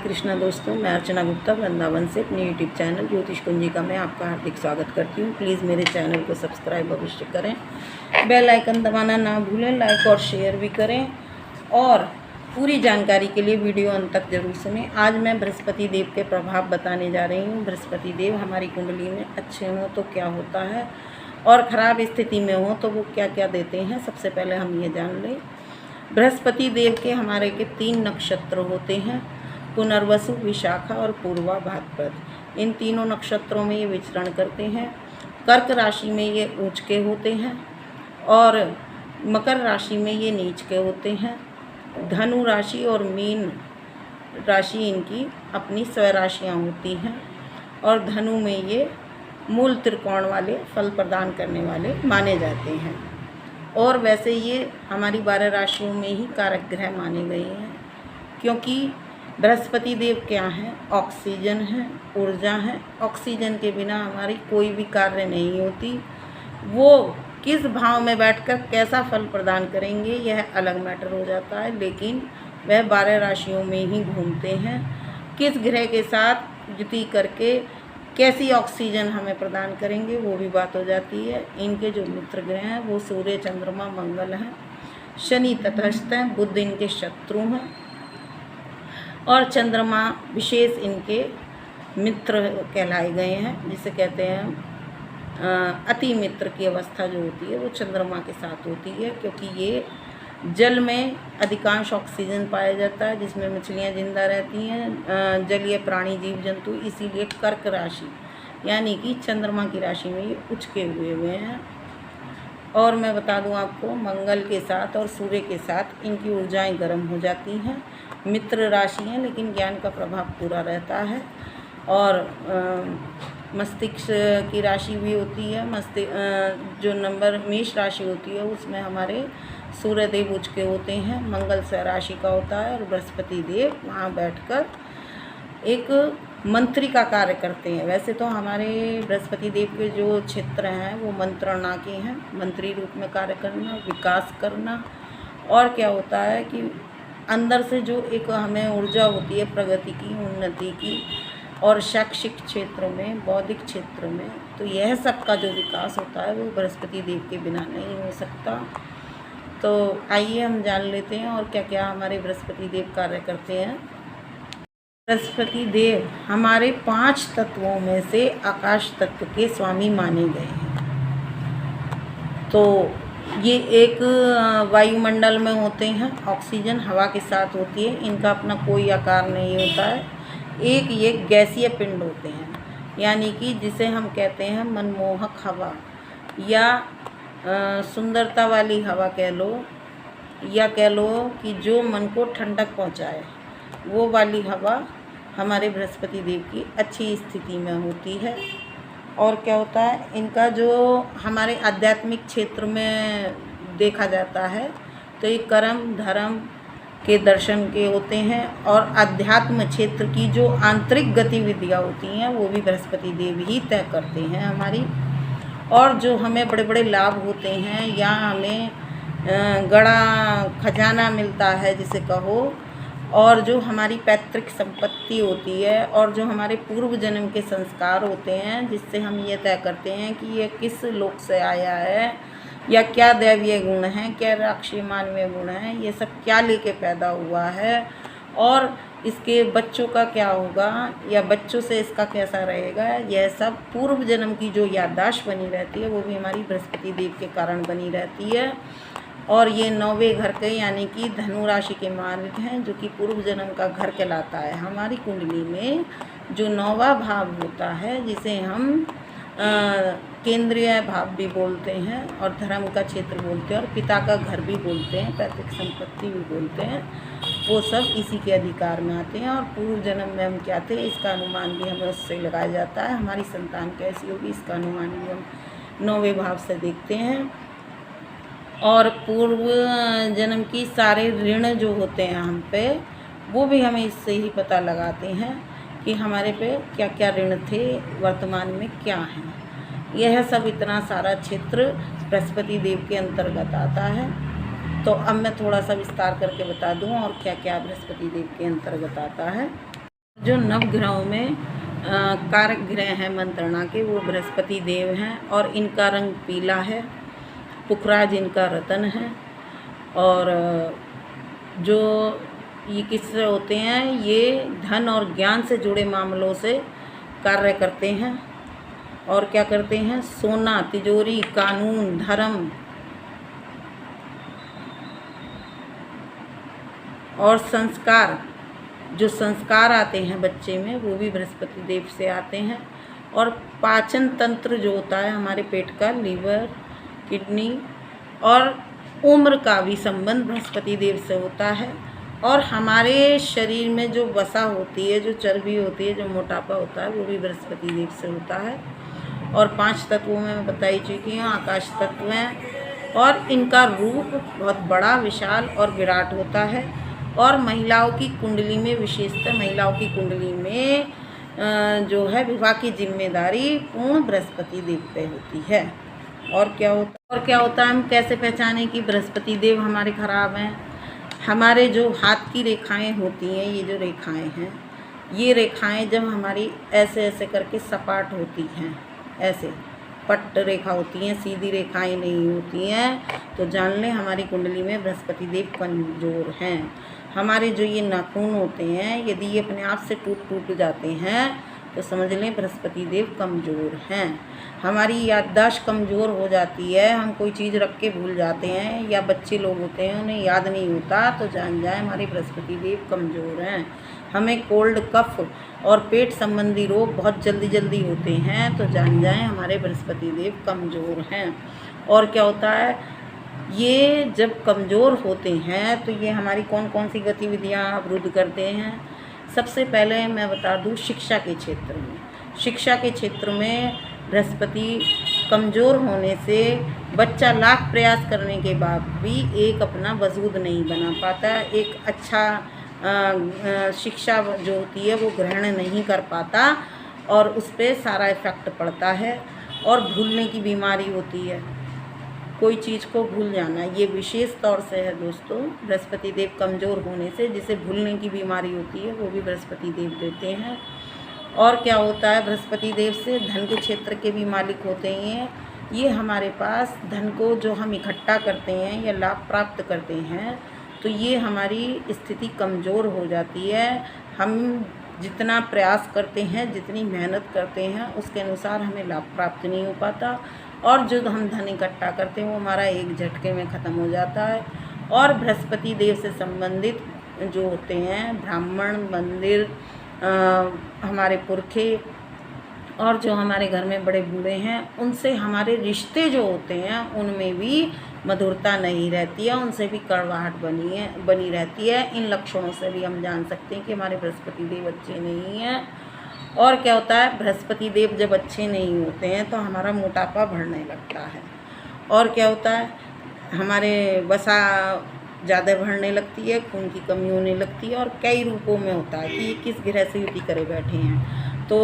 कृष्णा दोस्तों, मैं अर्चना गुप्ता वृंदावन से अपने यूट्यूब चैनल ज्योतिष कुंजिका में आपका हार्दिक स्वागत करती हूँ। प्लीज़ मेरे चैनल को सब्सक्राइब अवश्य करें, बेल आइकन दबाना ना भूलें, लाइक और शेयर भी करें और पूरी जानकारी के लिए वीडियो अंत तक जरूर सुनें। आज मैं बृहस्पति देव के प्रभाव बताने जा रही हूँ। बृहस्पति देव हमारी कुंडली में अच्छे हों तो क्या होता है और ख़राब स्थिति में हो तो वो क्या क्या देते हैं। सबसे पहले हम ये जान लें, बृहस्पति देव के हमारे के 3 नक्षत्र होते हैं, पुनर्वसु, विशाखा और पूर्वा भाद्रपद। इन तीनों नक्षत्रों में ये विचरण करते हैं। कर्क राशि में ये ऊंच के होते हैं और मकर राशि में ये नीच के होते हैं। धनु राशि और मीन राशि इनकी अपनी स्वराशियाँ होती हैं और धनु में ये मूल त्रिकोण वाले फल प्रदान करने वाले माने जाते हैं। और वैसे ये हमारी 12 राशियों में ही कारक ग्रह माने गए हैं, क्योंकि बृहस्पति देव क्या हैं, ऑक्सीजन है, ऊर्जा है। ऑक्सीजन के बिना हमारी कोई भी कार्य नहीं होती। वो किस भाव में बैठकर कैसा फल प्रदान करेंगे यह अलग मैटर हो जाता है, लेकिन वह 12 राशियों में ही घूमते हैं। किस ग्रह के साथ युति करके कैसी ऑक्सीजन हमें प्रदान करेंगे वो भी बात हो जाती है। इनके जो मित्र ग्रह हैं वो सूर्य, चंद्रमा, मंगल हैं। शनि तटस्थ हैं, बुध इनके शत्रु हैं और चंद्रमा विशेष इनके मित्र कहलाए गए हैं, जिसे कहते हैं अति मित्र की अवस्था जो होती है वो चंद्रमा के साथ होती है, क्योंकि ये जल में अधिकांश ऑक्सीजन पाया जाता है, जिसमें मछलियाँ जिंदा रहती हैं, जलीय प्राणी, जीव जंतु। इसीलिए कर्क राशि यानी कि चंद्रमा की राशि में ये उचके हुए हैं। और मैं बता दूं आपको, मंगल के साथ और सूर्य के साथ इनकी ऊर्जाएं गर्म हो जाती हैं। मित्र राशि हैं लेकिन ज्ञान का प्रभाव पूरा रहता है। और मस्तिष्क की राशि भी होती है। जो नंबर मेष राशि होती है उसमें हमारे सूर्य देव उच्च के होते हैं। मंगल स्वराशि का होता है और बृहस्पति देव वहाँ बैठकर एक मंत्री का कार्य करते हैं। वैसे तो हमारे बृहस्पति देव के जो क्षेत्र हैं वो मंत्रणा के हैं, मंत्री रूप में कार्य करना, विकास करना। और क्या होता है कि अंदर से जो एक हमें ऊर्जा होती है प्रगति की, उन्नति की, और शैक्षिक क्षेत्र में, बौद्धिक क्षेत्र में, तो यह सब का जो विकास होता है वो बृहस्पति देव के बिना नहीं हो सकता। तो आइए हम जान लेते हैं और क्या क्या हमारे बृहस्पति देव कार्य करते हैं। बृहस्पति देव हमारे 5 तत्वों में से आकाश तत्व के स्वामी माने गए हैं। तो ये एक वायुमंडल में होते हैं, ऑक्सीजन हवा के साथ होती है, इनका अपना कोई आकार नहीं होता है। एक ये गैसीय पिंड होते हैं, यानी कि जिसे हम कहते हैं मनमोहक हवा या सुंदरता वाली हवा कह लो, या कह लो कि जो मन को ठंडक पहुंचाए, वो वाली हवा हमारे बृहस्पति देव की अच्छी स्थिति में होती है। और क्या होता है, इनका जो हमारे आध्यात्मिक क्षेत्र में देखा जाता है तो ये कर्म धर्म के दर्शन के होते हैं और अध्यात्म क्षेत्र की जो आंतरिक गतिविधियाँ होती हैं वो भी बृहस्पति देव ही तय करते हैं हमारी। और जो हमें बड़े बड़े लाभ होते हैं या हमें गड़ा खजाना मिलता है जिसे कहो, और जो हमारी पैतृक संपत्ति होती है और जो हमारे पूर्व जन्म के संस्कार होते हैं, जिससे हम ये तय करते हैं कि ये किस लोक से आया है या क्या दैवीय गुण हैं, क्या राक्षसीय मानवीय गुण हैं, ये सब क्या लेके पैदा हुआ है और इसके बच्चों का क्या होगा या बच्चों से इसका कैसा रहेगा, यह सब पूर्व जन्म की जो याददाश्त बनी रहती है वो भी हमारी बृहस्पति देव के कारण बनी रहती है। और ये 9वें घर के यानी कि धनु राशि के मालिक हैं, जो कि पूर्व जन्म का घर कहलाता है। हमारी कुंडली में जो 9वां भाव होता है, जिसे हम केंद्रीय भाव भी बोलते हैं और धर्म का क्षेत्र बोलते हैं और पिता का घर भी बोलते हैं, पैतृक संपत्ति भी बोलते हैं, वो सब इसी के अधिकार में आते हैं। और पूर्व जन्म में हम क्या थे इसका अनुमान भी हमें उससे लगाया जाता है। हमारी संतान कैसी होगी इसका अनुमान भी हम 9वें भाव से देखते हैं। और पूर्व जन्म की सारे ऋण जो होते हैं हम पे, वो भी हमें इससे ही पता लगाते हैं कि हमारे पे क्या क्या ऋण थे, वर्तमान में क्या हैं। यह सब इतना सारा क्षेत्र बृहस्पति देव के अंतर्गत आता है। तो अब मैं थोड़ा सा विस्तार करके बता दूं और क्या क्या बृहस्पति देव के अंतर्गत आता है। जो नवग्रहों में कारक ग्रह हैं मंत्रणा के, वो बृहस्पति देव हैं और इनका रंग पीला है। पुखराज इनका रतन है। और जो ये किससे होते हैं, ये धन और ज्ञान से जुड़े मामलों से कार्य करते हैं। और क्या करते हैं, सोना, तिजोरी, कानून, धर्म और संस्कार, जो संस्कार आते हैं बच्चे में, वो भी बृहस्पति देव से आते हैं। और पाचन तंत्र जो होता है हमारे पेट का, लीवर, किडनी और उम्र का भी संबंध बृहस्पति देव से होता है। और हमारे शरीर में जो वसा होती है, जो चर्बी होती है, जो मोटापा होता है, वो भी बृहस्पति देव से होता है। और 5 तत्वों में मैं बताई चुकी हूँ, आकाश तत्व हैं और इनका रूप बहुत बड़ा, विशाल और विराट होता है। और महिलाओं की कुंडली में, विशेषतः महिलाओं की कुंडली में जो है विवाह की जिम्मेदारी पूर्ण बृहस्पति देव पे होती है। और क्या होता है, हम कैसे पहचानें कि बृहस्पति देव हमारे खराब हैं? हमारे जो हाथ की रेखाएं होती हैं, ये जो रेखाएं हैं, ये रेखाएं जब हमारी ऐसे ऐसे करके सपाट होती हैं, ऐसे पट्ट रेखा होती हैं, सीधी रेखाएं नहीं होती हैं, तो जान लें हमारी कुंडली में बृहस्पति देव कमज़ोर हैं। हमारे जो ये नाखून होते हैं, यदि ये अपने आप से टूट जाते हैं तो समझ लें बृहस्पति देव कमज़ोर हैं। हमारी याददाश्त कमज़ोर हो जाती है, हम कोई चीज़ रख के भूल जाते हैं, या बच्चे लोग होते हैं उन्हें याद नहीं होता, तो जान जाए हमारे बृहस्पति देव कमज़ोर हैं। हमें कोल्ड, कफ और पेट संबंधी रोग बहुत जल्दी होते हैं, तो जान जाएं हमारे बृहस्पति देव कमज़ोर हैं। और क्या होता है, ये जब कमज़ोर होते हैं तो ये हमारी कौन कौन सी गतिविधियां अवरुद्ध करते हैं? सबसे पहले मैं बता दूं, शिक्षा के क्षेत्र में, शिक्षा के क्षेत्र में बृहस्पति कमज़ोर होने से बच्चा लाख प्रयास करने के बाद भी एक अपना वजूद नहीं बना पाता, एक अच्छा शिक्षा जो होती है वो ग्रहण नहीं कर पाता और उस पर सारा इफ़ेक्ट पड़ता है। और भूलने की बीमारी होती है, कोई चीज़ को भूल जाना, ये विशेष तौर से है दोस्तों बृहस्पति देव कमज़ोर होने से। जिसे भूलने की बीमारी होती है वो भी बृहस्पति देव देते हैं। और क्या होता है, बृहस्पति देव से धन के क्षेत्र के भी मालिक होते हैं। ये हमारे पास धन को जो हम इकट्ठा करते हैं या लाभ प्राप्त करते हैं, तो ये हमारी स्थिति कमज़ोर हो जाती है। हम जितना प्रयास करते हैं, जितनी मेहनत करते हैं, उसके अनुसार हमें लाभ प्राप्त नहीं हो पाता और जो हम धन इकट्ठा करते हैं वो हमारा एक झटके में ख़त्म हो जाता है। और बृहस्पति देव से संबंधित जो होते हैं ब्राह्मण, मंदिर, हमारे पुरखे और जो हमारे घर में बड़े बूढ़े हैं, उनसे हमारे रिश्ते जो होते हैं उनमें भी मधुरता नहीं रहती है, उनसे भी कड़वाहट बनी रहती है। इन लक्षणों से भी हम जान सकते हैं कि हमारे बृहस्पति देव अच्छे नहीं हैं। और क्या होता है, बृहस्पति देव जब अच्छे नहीं होते हैं तो हमारा मोटापा बढ़ने लगता है। और क्या होता है, हमारे वसा ज़्यादा बढ़ने लगती है, खून की कमी होने लगती है। और कई रूपों में होता है कि ये किस ग्रह से युति करे बैठे हैं, तो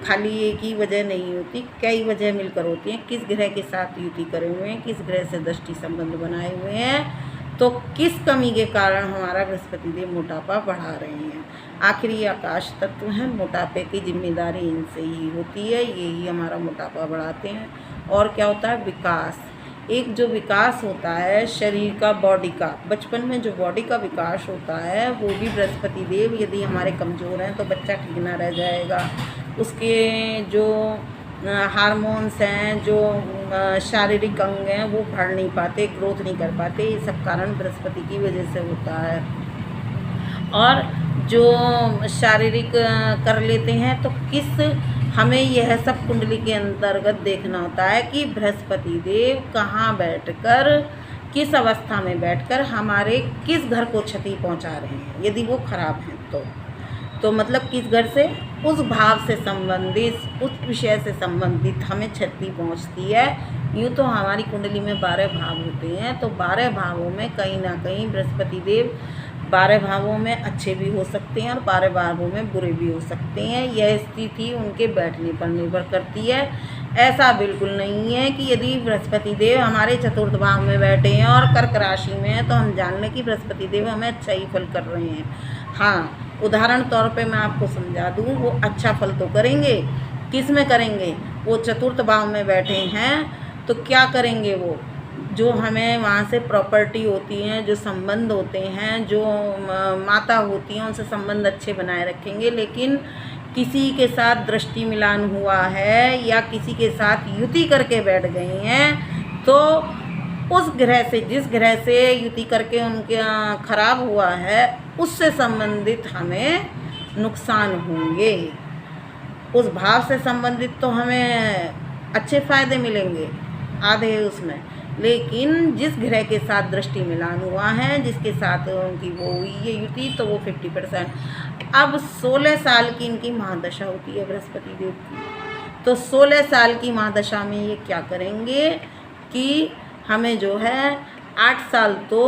खाली एक ही वजह नहीं होती, कई वजह मिलकर होती हैं। किस ग्रह के साथ युति करे हुए हैं, किस ग्रह से दृष्टि संबंध बनाए हुए हैं, तो किस कमी के कारण हमारा बृहस्पति देव मोटापा बढ़ा रहे हैं। आखिर ये आकाश तत्व हैं, मोटापे की जिम्मेदारी इनसे ही होती है, ये ही हमारा मोटापा बढ़ाते हैं। और क्या होता है, विकास, एक जो विकास होता है शरीर का, बॉडी का, बचपन में जो बॉडी का विकास होता है वो भी बृहस्पति देव यदि हमारे कमज़ोर हैं तो बच्चा ठीक ना रह जाएगा। उसके जो हार्मोन्स हैं, जो शारीरिक अंग हैं वो बढ़ नहीं पाते, ग्रोथ नहीं कर पाते। ये सब कारण बृहस्पति की वजह से होता है। और जो शारीरिक कर लेते हैं तो हमें यह सब कुंडली के अंतर्गत देखना होता है कि बृहस्पति देव कहाँ बैठकर, किस अवस्था में बैठकर हमारे किस घर को क्षति पहुंचा रहे हैं। यदि वो खराब हैं तो मतलब किस घर से, उस भाव से संबंधित, उस विषय से संबंधित हमें क्षति पहुंचती है। यूँ तो हमारी कुंडली में 12 भाव होते हैं, तो 12 भावों में कहीं ना कहीं बृहस्पति देव 12 भावों में अच्छे भी हो सकते हैं और 12 भावों में बुरे भी हो सकते हैं। यह स्थिति उनके बैठने पर निर्भर करती है। ऐसा बिल्कुल नहीं है कि यदि बृहस्पति देव हमारे चतुर्थ भाव में बैठे हैं और कर्क राशि में हैं तो हम जान लें कि बृहस्पति देव हमें अच्छा ही फल कर रहे हैं। हाँ, उदाहरण तौर पे मैं आपको समझा दूँ, वो अच्छा फल तो करेंगे, किस में करेंगे, वो चतुर्थ भाव में बैठे हैं तो क्या करेंगे, वो जो हमें वहाँ से प्रॉपर्टी होती हैं, जो संबंध होते हैं, जो माता होती हैं, उनसे संबंध अच्छे बनाए रखेंगे। लेकिन किसी के साथ दृष्टि मिलान हुआ है या किसी के साथ युति करके बैठ गए हैं तो उस ग्रह से, जिस ग्रह से युति करके उनके खराब हुआ है, उससे संबंधित हमें नुकसान होंगे। उस भाव से संबंधित तो हमें अच्छे फायदे मिलेंगे आधे उसमें, लेकिन जिस ग्रह के साथ दृष्टि मिलान हुआ है, जिसके साथ उनकी वो हुई है युति, तो वो 50%। अब 16 साल की इनकी महादशा होती है बृहस्पति देव की। तो 16 साल की महादशा में ये क्या करेंगे कि हमें जो है 8 साल तो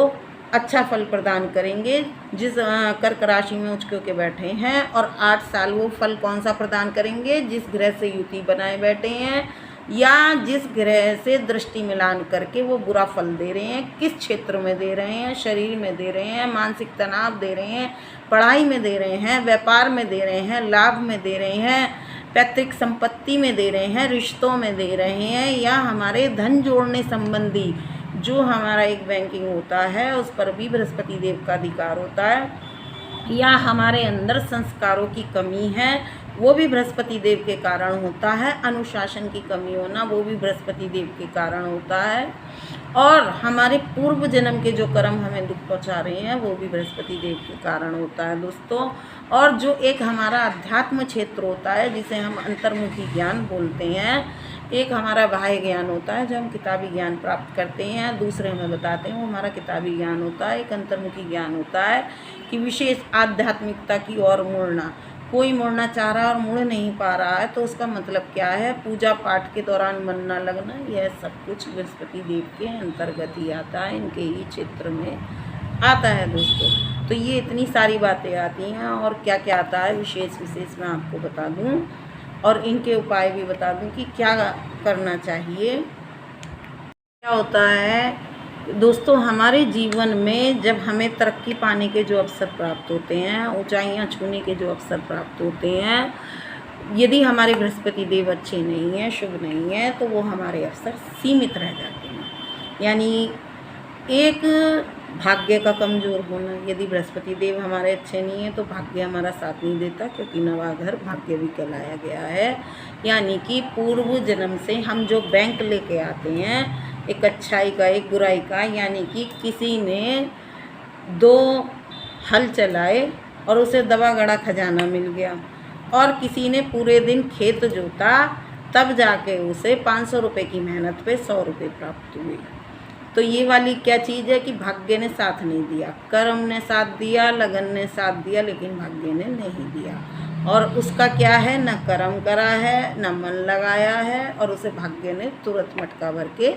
अच्छा फल प्रदान करेंगे, जिस कर्क राशि में उच्च के बैठे हैं, और 8 साल वो फल कौन सा प्रदान करेंगे, जिस ग्रह से युति बनाए बैठे हैं या जिस ग्रह से दृष्टि मिलान करके वो बुरा फल दे रहे हैं, किस क्षेत्र में दे रहे हैं, शरीर में दे रहे हैं, मानसिक तनाव दे रहे हैं, पढ़ाई में दे रहे हैं, व्यापार में दे रहे हैं, लाभ में दे रहे हैं, पैतृक संपत्ति में दे रहे हैं, रिश्तों में दे रहे हैं, या हमारे धन जोड़ने संबंधी जो हमारा एक बैंकिंग होता है उस पर भी बृहस्पति देव का अधिकार होता है, या हमारे अंदर संस्कारों की कमी है वो भी बृहस्पति देव के कारण होता है, अनुशासन की कमी होना वो भी बृहस्पति देव के कारण होता है, और हमारे पूर्व जन्म के जो कर्म हमें दुख पहुंचा रहे हैं वो भी बृहस्पति देव के कारण होता है दोस्तों। और जो एक हमारा अध्यात्म क्षेत्र होता है जिसे हम अंतर्मुखी ज्ञान बोलते हैं, एक हमारा बाह्य ज्ञान होता है जो हम किताबी ज्ञान प्राप्त करते हैं, दूसरे हमें बताते हैं, वो हमारा किताबी ज्ञान होता है। एक अंतर्मुखी ज्ञान होता है कि विशेष आध्यात्मिकता की ओर मुड़ना, कोई मुड़ना चाह रहा और मुड़ नहीं पा रहा है तो उसका मतलब क्या है, पूजा पाठ के दौरान मन न लगना, यह सब कुछ बृहस्पति देव के अंतर्गत ही आता है, इनके ही क्षेत्र में आता है दोस्तों। तो ये इतनी सारी बातें आती हैं, और क्या क्या आता है विशेष मैं आपको बता दूं, और इनके उपाय भी बता दूं कि क्या करना चाहिए। क्या होता है दोस्तों, हमारे जीवन में जब हमें तरक्की पाने के जो अवसर प्राप्त होते हैं, ऊंचाइयां छूने के जो अवसर प्राप्त होते हैं, यदि हमारे बृहस्पति देव अच्छे नहीं हैं, शुभ नहीं है, तो वो हमारे अवसर सीमित रह जाते हैं। यानी एक भाग्य का कमज़ोर होना, यदि बृहस्पति देव हमारे अच्छे नहीं हैं तो भाग्य हमारा साथ नहीं देता, क्योंकि नवा घर भाग्य भी कहलाया गया है। यानी कि पूर्व जन्म से हम जो बैंक लेके आते हैं, एक अच्छाई का एक बुराई का, यानी कि किसी ने 2 हल चलाए और उसे दबा गड़ा खजाना मिल गया, और किसी ने पूरे दिन खेत जोता तब जाके उसे 500 रुपये की मेहनत पे 100 रुपये प्राप्त हुए। तो ये वाली क्या चीज़ है कि भाग्य ने साथ नहीं दिया, कर्म ने साथ दिया, लगन ने साथ दिया, लेकिन भाग्य ने नहीं दिया। और उसका क्या है, न कर्म करा है, न मन लगाया है, और उसे भाग्य ने तुरंत मटका भर के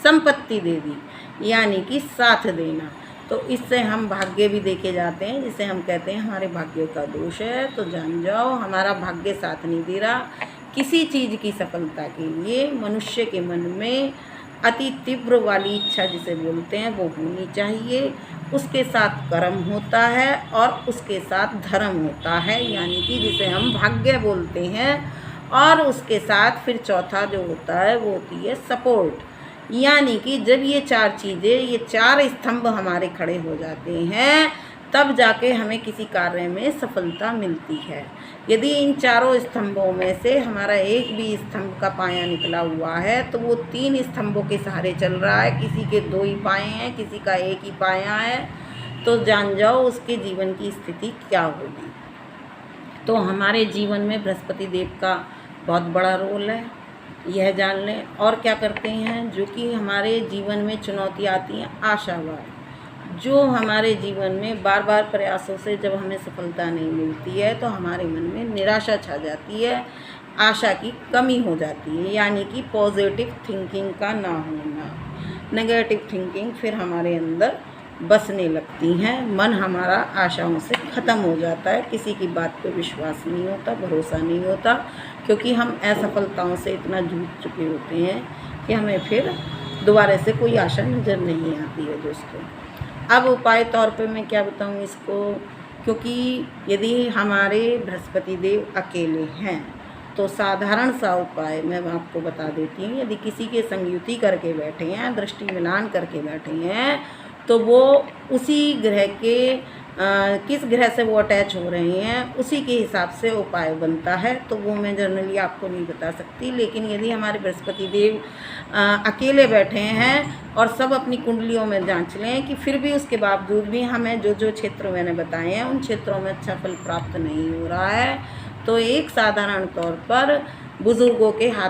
संपत्ति दे दी, यानी कि साथ देना। तो इससे हम भाग्य भी देखे जाते हैं, जिसे हम कहते हैं हमारे भाग्य का दोष है। तो जान जाओ, हमारा भाग्य साथ नहीं दे रहा। किसी चीज़ की सफलता के लिए मनुष्य के मन में अति तीव्र वाली इच्छा जिसे बोलते हैं वो होनी चाहिए, उसके साथ कर्म होता है और उसके साथ धर्म होता है, यानी कि जिसे हम भाग्य बोलते हैं, और उसके साथ फिर चौथा जो होता है वो होती है सपोर्ट। यानी कि जब ये 4 चीज़ें, ये 4 स्तंभ हमारे खड़े हो जाते हैं, तब जाके हमें किसी कार्य में सफलता मिलती है। यदि इन 4 स्तंभों में से हमारा एक भी स्तंभ का पाया निकला हुआ है तो वो 3 स्तंभों के सहारे चल रहा है, किसी के 2 ही पाए हैं, किसी का 1 ही पाया है, तो जान जाओ उसके जीवन की स्थिति क्या होगी। तो हमारे जीवन में बृहस्पति देव का बहुत बड़ा रोल है, यह जान लें। और क्या करते हैं, जो कि हमारे जीवन में चुनौती आती हैं, आशावाद, जो हमारे जीवन में बार बार प्रयासों से जब हमें सफलता नहीं मिलती है तो हमारे मन में निराशा छा जाती है, आशा की कमी हो जाती है, यानी कि पॉजिटिव थिंकिंग का ना होना, नेगेटिव थिंकिंग फिर हमारे अंदर बसने लगती हैं, मन हमारा आशाओं से ख़त्म हो जाता है, किसी की बात पे विश्वास नहीं होता, भरोसा नहीं होता, क्योंकि हम असफलताओं से इतना जूझ चुके होते हैं कि हमें फिर दोबारा से कोई आशा नज़र नहीं आती है दोस्तों। अब उपाय तौर पे मैं क्या बताऊँ इसको, क्योंकि यदि हमारे बृहस्पति देव अकेले हैं तो साधारण सा उपाय मैं आपको बता देती हूँ। यदि किसी के संयुति करके बैठे हैं, दृष्टि मिलान करके बैठे हैं, तो वो उसी ग्रह के किस ग्रह से वो अटैच हो रहे हैं उसी के हिसाब से उपाय बनता है। तो वो मैं जनरली आपको नहीं बता सकती। लेकिन यदि हमारे बृहस्पति देव अकेले बैठे हैं और सब अपनी कुंडलियों में जांच लें कि फिर भी उसके बावजूद भी हमें जो जो क्षेत्र मैंने बताए हैं उन क्षेत्रों में अच्छा फल प्राप्त नहीं हो रहा है, तो एक साधारण तौर पर बुज़ुर्गों के हाथ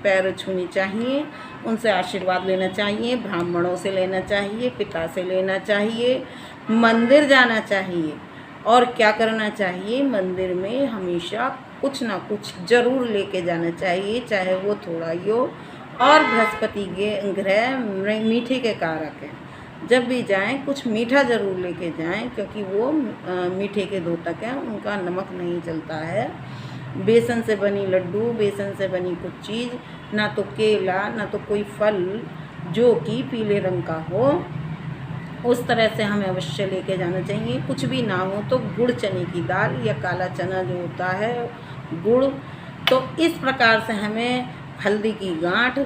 पैर छूनी चाहिए, उनसे आशीर्वाद लेना चाहिए, ब्राह्मणों से लेना चाहिए, पिता से लेना चाहिए, मंदिर जाना चाहिए। और क्या करना चाहिए, मंदिर में हमेशा कुछ ना कुछ ज़रूर लेके जाना चाहिए, चाहे वो थोड़ा ही हो। और बृहस्पति के ग्रह मीठे के कारक हैं, जब भी जाएं कुछ मीठा ज़रूर लेके जाएं, क्योंकि वो मीठे के द्योतक हैं, उनका नमक नहीं चलता है। बेसन से बनी लड्डू, बेसन से बनी कुछ चीज़, ना तो केला, ना तो कोई फल जो कि पीले रंग का हो, उस तरह से हमें अवश्य लेके जाना चाहिए। कुछ भी ना हो तो गुड़ चने की दाल या काला चना जो होता है गुड़, तो इस प्रकार से हमें हल्दी की गांठ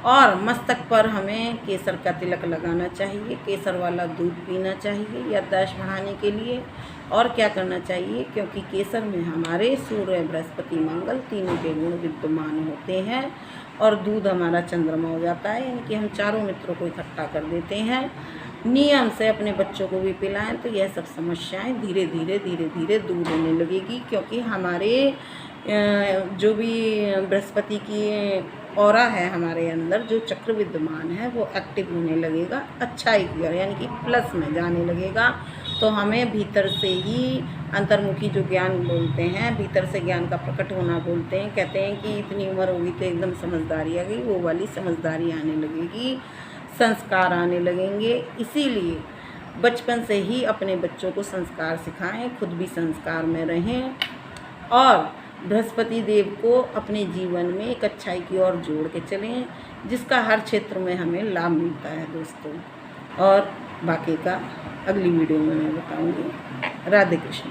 और मस्तक पर हमें केसर का तिलक लगाना चाहिए, केसर वाला दूध पीना चाहिए याददाश्त बढ़ाने के लिए। और क्या करना चाहिए, क्योंकि केसर में हमारे सूर्य, बृहस्पति, मंगल तीनों के गुण विद्यमान होते हैं और दूध हमारा चंद्रमा हो जाता है, यानी कि हम चारों मित्रों को इकट्ठा कर देते हैं। नियम से अपने बच्चों को भी पिलाएं तो यह सब समस्याएं धीरे धीरे दूर होने लगेगी, क्योंकि हमारे जो भी बृहस्पति की ऑरा है हमारे अंदर, जो चक्र विद्यमान है वो एक्टिव होने लगेगा, अच्छाई की ओर यानी कि प्लस में जाने लगेगा। तो हमें भीतर से ही अंतर्मुखी जो ज्ञान बोलते हैं, भीतर से ज्ञान का प्रकट होना बोलते हैं। कहते हैं कि इतनी उम्र होगी तो एकदम समझदारी आ गई, वो वाली समझदारी आने लगेगी, संस्कार आने लगेंगे। इसीलिए बचपन से ही अपने बच्चों को संस्कार सिखाएं, खुद भी संस्कार में रहें और बृहस्पति देव को अपने जीवन में एक अच्छाई की ओर जोड़ के चलें, जिसका हर क्षेत्र में हमें लाभ मिलता है दोस्तों। और बाकी का अगली वीडियो में मैं बताऊंगी। राधे कृष्ण।